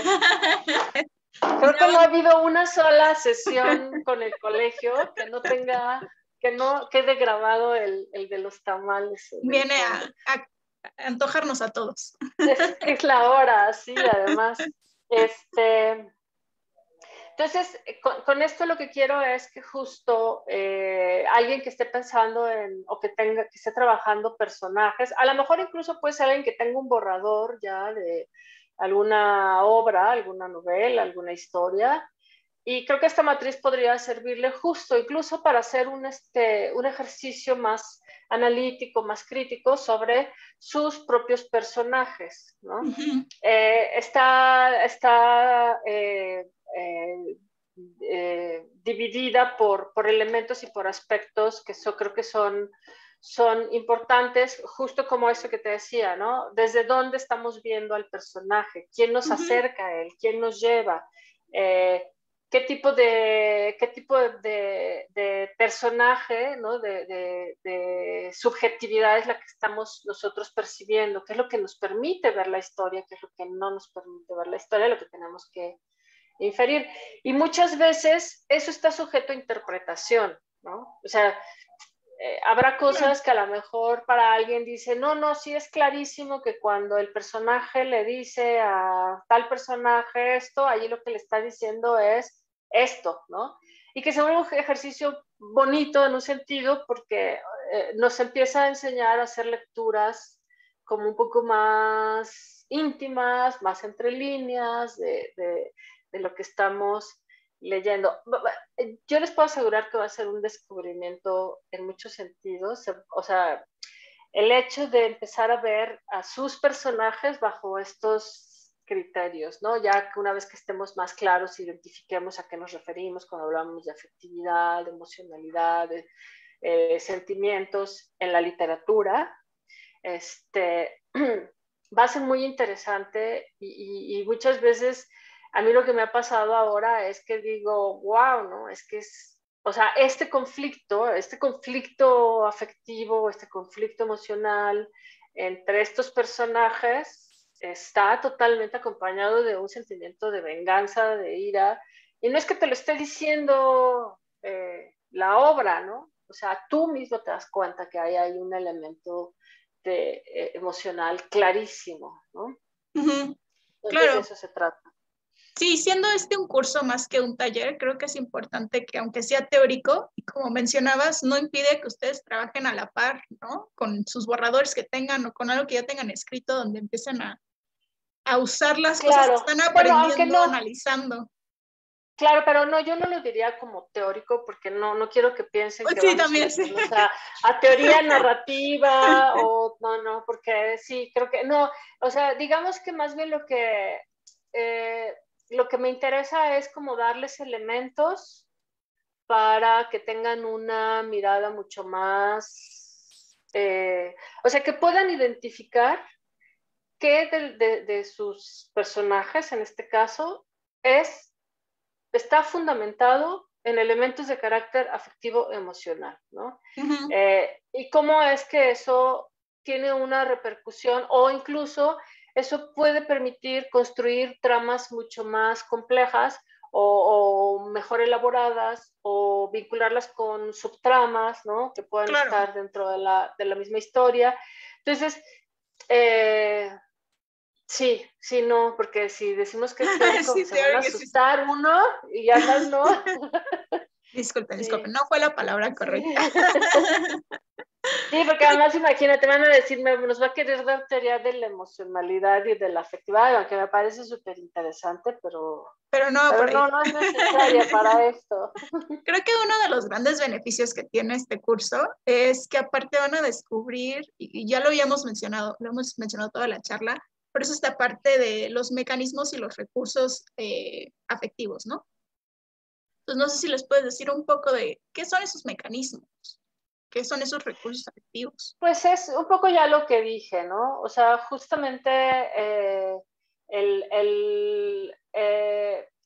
Creo que no ha habido una sola sesión con el colegio que no quede grabado el de los tamales. Viene a antojarnos a todos. Es la hora, sí, además. Entonces, con esto lo que quiero es que justo alguien que esté pensando o que esté trabajando personajes, a lo mejor incluso puede ser alguien que tenga un borrador ya de alguna obra, alguna novela, alguna historia, y creo que esta matriz podría servirle justo incluso para hacer un ejercicio más analítico, más crítico sobre sus propios personajes, ¿no? Está dividida por elementos y por aspectos que creo que son importantes, justo como eso que te decía, ¿no? Desde dónde estamos viendo al personaje, quién nos acerca a él, quién nos lleva, qué tipo de personaje, ¿no? de subjetividad es la que estamos nosotros percibiendo, qué es lo que nos permite ver la historia, qué es lo que no nos permite ver la historia, lo que tenemos que inferir. Y muchas veces eso está sujeto a interpretación, ¿no? O sea, habrá cosas que a lo mejor para alguien dice, no, sí es clarísimo que cuando el personaje le dice a tal personaje esto, allí lo que le está diciendo es esto, ¿no? Y que se vuelve un ejercicio bonito en un sentido porque nos empieza a enseñar a hacer lecturas como un poco más íntimas, más entre líneas de lo que estamos leyendo. Yo les puedo asegurar que va a ser un descubrimiento en muchos sentidos. O sea, el hecho de empezar a ver a sus personajes bajo estos criterios, ¿no? Ya que una vez que estemos más claros, identifiquemos a qué nos referimos cuando hablamos de afectividad, de emocionalidad, de sentimientos en la literatura, va a ser muy interesante y muchas veces a mí lo que me ha pasado ahora es que digo, wow, ¿no? Es que o sea, este conflicto afectivo, este conflicto emocional entre estos personajes está totalmente acompañado de un sentimiento de venganza, de ira, y no es que te lo esté diciendo la obra, ¿no? O sea, tú mismo te das cuenta que ahí hay un elemento emocional clarísimo, ¿no? Entonces Claro. de eso se trata. Sí, siendo este un curso más que un taller, creo que es importante que aunque sea teórico, y como mencionabas, no impide que ustedes trabajen a la par, ¿no? Con sus borradores que tengan o con algo que ya tengan escrito donde empiecen a usar las cosas que Claro, están bueno, aunque aprendiendo, no, analizando. claro, pero no, yo no lo diría como teórico porque no quiero que piensen Pues que sí, vamos a también, sí. meternos a teoría narrativa o no, porque sí, creo que no, o sea, digamos que más bien lo que me interesa es como darles elementos para que tengan una mirada mucho más, o sea, que puedan identificar qué de sus personajes, en este caso, está fundamentado en elementos de carácter afectivo emocional, ¿no? Ujú. Y cómo es que eso tiene una repercusión o incluso eso puede permitir construir tramas mucho más complejas o mejor elaboradas o vincularlas con subtramas, ¿no? Que puedan Claro. estar dentro de la misma historia. Entonces, eh, sí, no, porque si decimos que es teórico, Sí, se van a teórico, sí, sí. asustar uno y además no. Disculpen, Sí, no fue la palabra sí. correcta. Sí, porque además imagínate, van a decirme, nos va a querer dar teoría de la emocionalidad y de la afectividad, aunque me parece súper interesante, Pero no va pero por ahí. no es necesaria para esto. Creo que uno de los grandes beneficios que tiene este curso es que aparte van a descubrir, y ya lo habíamos mencionado, lo hemos mencionado toda la charla, pero es esta parte de los mecanismos y los recursos afectivos, ¿no? Entonces, no sé si les puedes decir un poco de qué son esos mecanismos, qué son esos recursos afectivos. Pues es un poco ya lo que dije, ¿no? O sea, justamente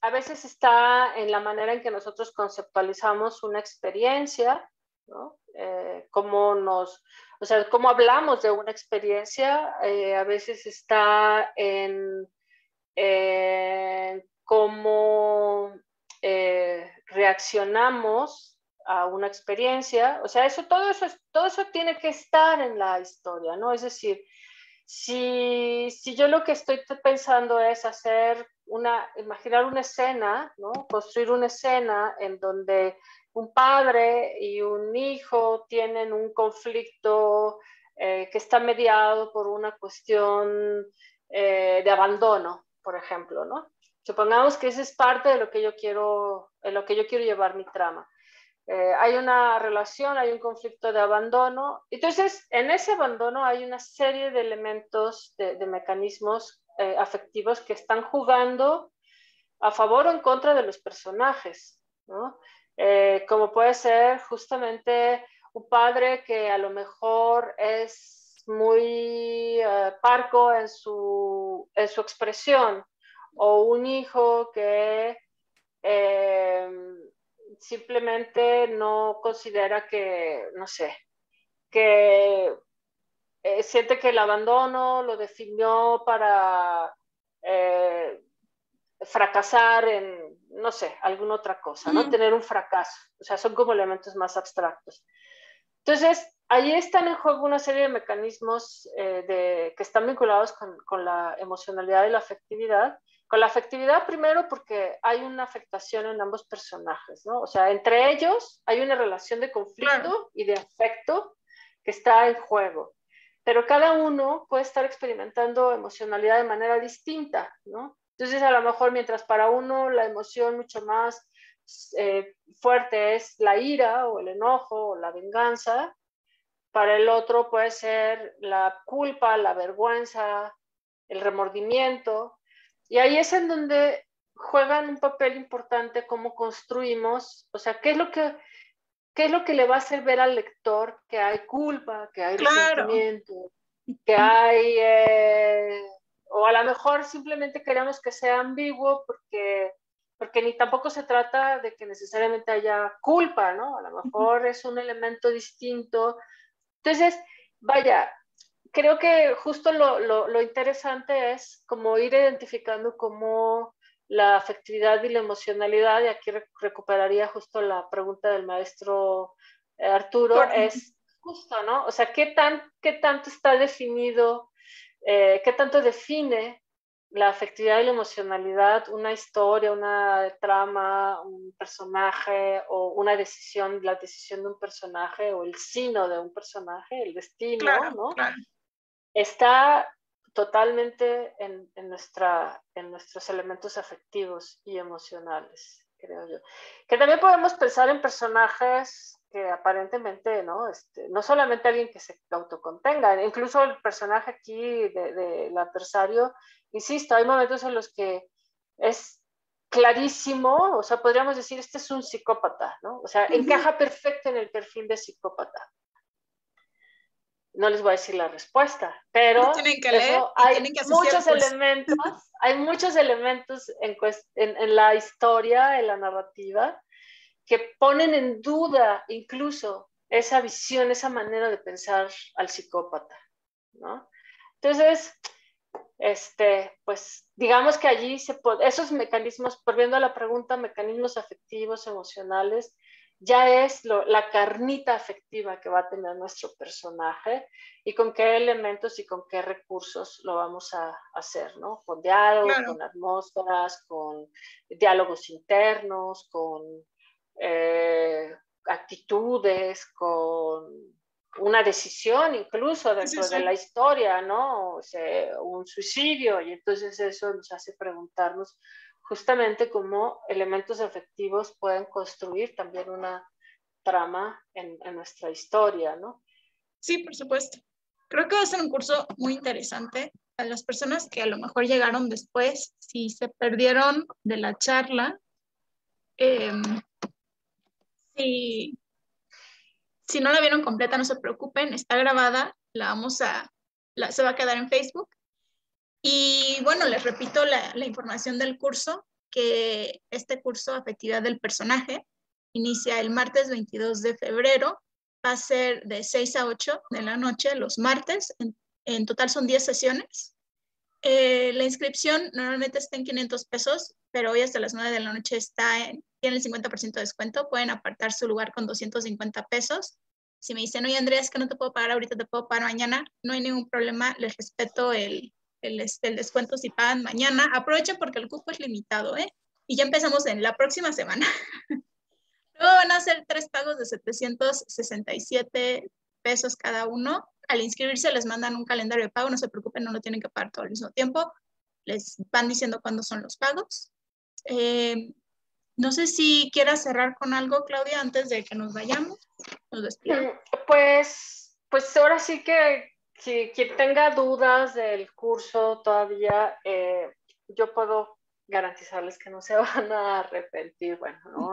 a veces está en la manera en que nosotros conceptualizamos una experiencia, ¿no? O sea, cómo hablamos de una experiencia, a veces está en cómo reaccionamos a una experiencia, o sea, todo eso tiene que estar en la historia, ¿no? Es decir, si yo lo que estoy pensando es imaginar una escena, ¿no? Construir una escena en donde un padre y un hijo tienen un conflicto que está mediado por una cuestión de abandono, por ejemplo, ¿no? Supongamos que esa es parte de lo que yo quiero llevar mi trama. Hay una relación, hay un conflicto de abandono. Entonces, en ese abandono hay una serie de elementos, de mecanismos afectivos que están jugando a favor o en contra de los personajes, ¿no? Como puede ser justamente un padre que a lo mejor es muy parco en su expresión, o un hijo que eh, simplemente no considera que, no sé, que siente que el abandono lo definió para fracasar en, no sé, alguna otra cosa, ¿no? Ujú. Tener un fracaso. O sea, son como elementos más abstractos. Entonces, ahí están en juego una serie de mecanismos que están vinculados con la emocionalidad y la afectividad. Con la afectividad primero porque hay una afectación en ambos personajes, ¿no? O sea, entre ellos hay una relación de Claro, conflicto y de afecto que está en juego. Pero cada uno puede estar experimentando emocionalidad de manera distinta, ¿no? Entonces, a lo mejor mientras para uno la emoción mucho más fuerte es la ira o el enojo o la venganza, para el otro puede ser la culpa, la vergüenza, el remordimiento. Y ahí es en donde juegan un papel importante cómo construimos, o sea, qué es lo que le va a hacer ver al lector que hay culpa, que hay claro. resentimiento, que hay, o a lo mejor simplemente queremos que sea ambiguo porque ni tampoco se trata de que necesariamente haya culpa, ¿no? A lo mejor es un elemento distinto. Entonces, vaya, creo que justo lo interesante es como ir identificando cómo la afectividad y la emocionalidad, y aquí recuperaría justo la pregunta del maestro Arturo, es justo, ¿no? O sea, qué tanto está definido, qué tanto define la afectividad y la emocionalidad, una historia, una trama, un personaje o una decisión, la decisión de un personaje o el sino de un personaje, el destino, Claro, ¿no? claro. Está totalmente en nuestros elementos afectivos y emocionales, creo yo. Que también podemos pensar en personajes que aparentemente, ¿no? No solamente alguien que se autocontenga, incluso el personaje aquí del adversario, insisto, hay momentos en los que es clarísimo, o sea, podríamos decir, este es un psicópata, ¿no? O sea, encaja perfecto en el perfil de psicópata. No les voy a decir la respuesta, Lo pero tienen que leer eso y tienen que asistir al curso. hay muchos elementos en la historia, en la narrativa, que ponen en duda incluso esa visión, esa manera de pensar al psicópata, ¿no? Entonces, pues digamos que allí esos mecanismos, volviendo a la pregunta, mecanismos afectivos, emocionales, ya es la carnita afectiva que va a tener nuestro personaje y con qué elementos y con qué recursos lo vamos a hacer, ¿no? Con diálogos, Claro. con atmósferas, con diálogos internos, con actitudes, con una decisión incluso Sí, sí, dentro de sí. la historia, ¿no? O sea, un suicidio, y entonces eso nos hace preguntarnos justamente cómo elementos afectivos pueden construir también una trama en nuestra historia, ¿no? Sí, por supuesto. Creo que va a ser un curso muy interesante. A las personas que a lo mejor llegaron después, si se perdieron de la charla, eh, si, si no la vieron completa, no se preocupen, está grabada, se va a quedar en Facebook. Y bueno, les repito la información del curso, que este curso Afectividad del Personaje inicia el martes 22 de febrero, va a ser de 6 a 8 de la noche los martes, en total son 10 sesiones. La inscripción normalmente está en 500 pesos, pero hoy hasta las 9 de la noche tiene el 50% de descuento, pueden apartar su lugar con 250 pesos. Si me dicen, oye Andrea, es que no te puedo pagar ahorita, te puedo pagar mañana, no hay ningún problema, les respeto el descuento si pagan mañana. Aprovechen porque el cupo es limitado, ¿eh? Y ya empezamos en la próxima semana. Luego van a hacer 3 pagos de 767 pesos cada uno. Al inscribirse les mandan un calendario de pago, no se preocupen, no lo tienen que pagar todo al mismo tiempo. Les van diciendo cuándo son los pagos. No sé si quieras cerrar con algo, Claudia, antes de que nos vayamos. Nos despidamos. Pues ahora sí que si quien tenga dudas del curso todavía, yo puedo garantizarles que no se van a arrepentir. Bueno, ¿no?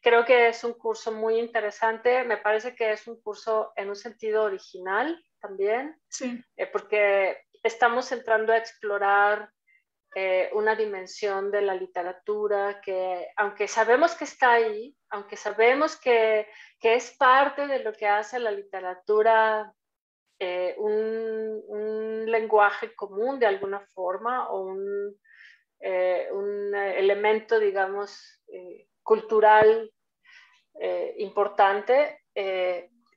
Creo que es un curso muy interesante. Me parece que es un curso en un sentido original también, Sí. porque estamos entrando a explorar una dimensión de la literatura que, aunque sabemos que está ahí, aunque sabemos que es parte de lo que hace la literatura un lenguaje común de alguna forma o un elemento, digamos, cultural importante,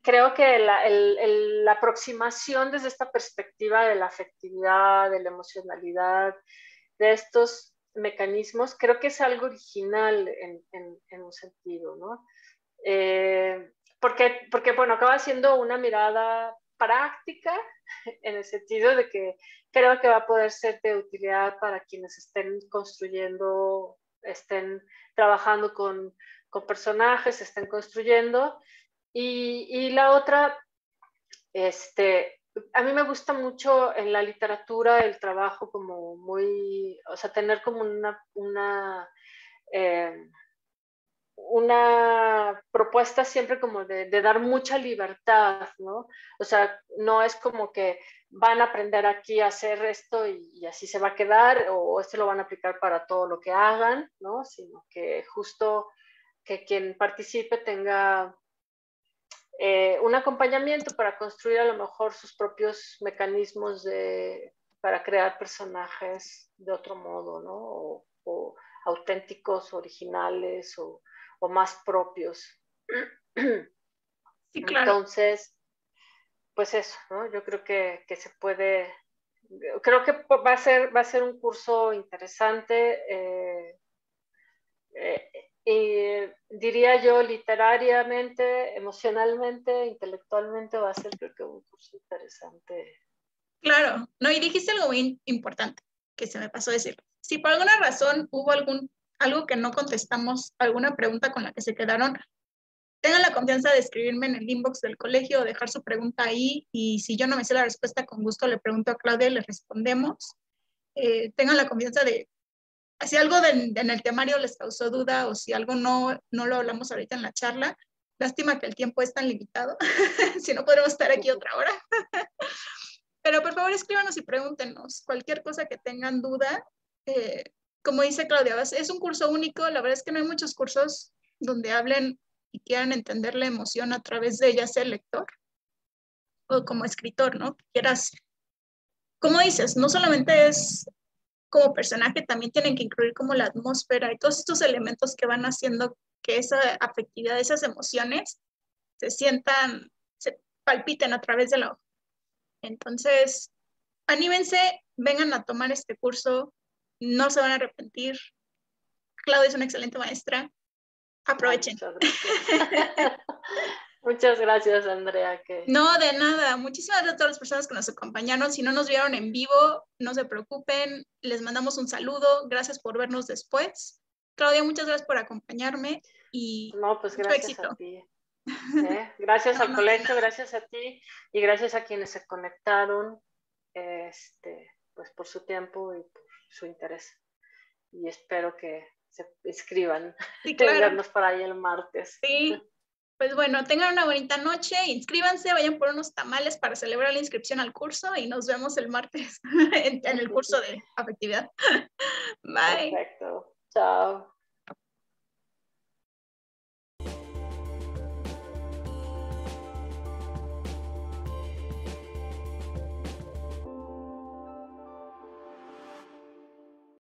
creo que la aproximación desde esta perspectiva de la afectividad, de la emocionalidad, de estos mecanismos, creo que es algo original en un sentido, ¿no? Porque, bueno, acaba siendo una mirada práctica en el sentido de que creo que va a poder ser de utilidad para quienes estén construyendo, estén trabajando con personajes, estén construyendo. Y la otra, a mí me gusta mucho en la literatura el trabajo como muy, o sea, tener como una propuesta siempre como de dar mucha libertad, ¿no? O sea, no es como que van a aprender aquí a hacer esto y así se va a quedar, o esto lo van a aplicar para todo lo que hagan, ¿no? Sino que justo que quien participe tenga un acompañamiento para construir a lo mejor sus propios mecanismos para crear personajes de otro modo, ¿no? O auténticos, originales o más propios. Sí, claro. Entonces, pues eso, ¿no? Yo creo que se puede creo que va a ser un curso interesante. Diría yo, literariamente, emocionalmente, intelectualmente, va a ser, creo que, un curso interesante. Claro, no, y dijiste algo muy importante que se me pasó a decir. Si por alguna razón hubo algo que no contestamos, alguna pregunta con la que se quedaron, tengan la confianza de escribirme en el inbox del colegio o dejar su pregunta ahí, y si yo no me sé la respuesta, con gusto le pregunto a Claudia y le respondemos. Tengan la confianza de, si algo en el temario les causó duda o si algo no lo hablamos ahorita en la charla, lástima que el tiempo es tan limitado, si no podremos estar aquí otra hora. Pero por favor escríbanos y pregúntenos cualquier cosa que tengan duda. Como dice Claudia, es un curso único, la verdad es que no hay muchos cursos donde hablen y quieran entender la emoción a través de ya sea el lector o como escritor, ¿no? Quieras, como dices, no solamente es como personaje, también tienen que incluir como la atmósfera y todos estos elementos que van haciendo que esa afectividad, esas emociones se sientan, se palpiten a través de la hoja. Entonces, anímense, vengan a tomar este curso, no se van a arrepentir. Claudia es una excelente maestra, aprovechen. Muchas gracias. Muchas gracias, Andrea. No, de nada. Muchísimas gracias a todas las personas que nos acompañaron. Si no nos vieron en vivo, no se preocupen. Les mandamos un saludo. Gracias por vernos después. Claudia, muchas gracias por acompañarme y no, pues mucho gracias éxito. A ti. Gracias al colegio, gracias a ti y gracias a quienes se conectaron, pues por su tiempo y por su interés. Y espero que se inscriban. Sí, claro. Vernos por ahí el martes. Sí. Pues bueno, tengan una bonita noche, inscríbanse, vayan por unos tamales para celebrar la inscripción al curso y nos vemos el martes en el curso de afectividad. Bye. Perfecto. Chao.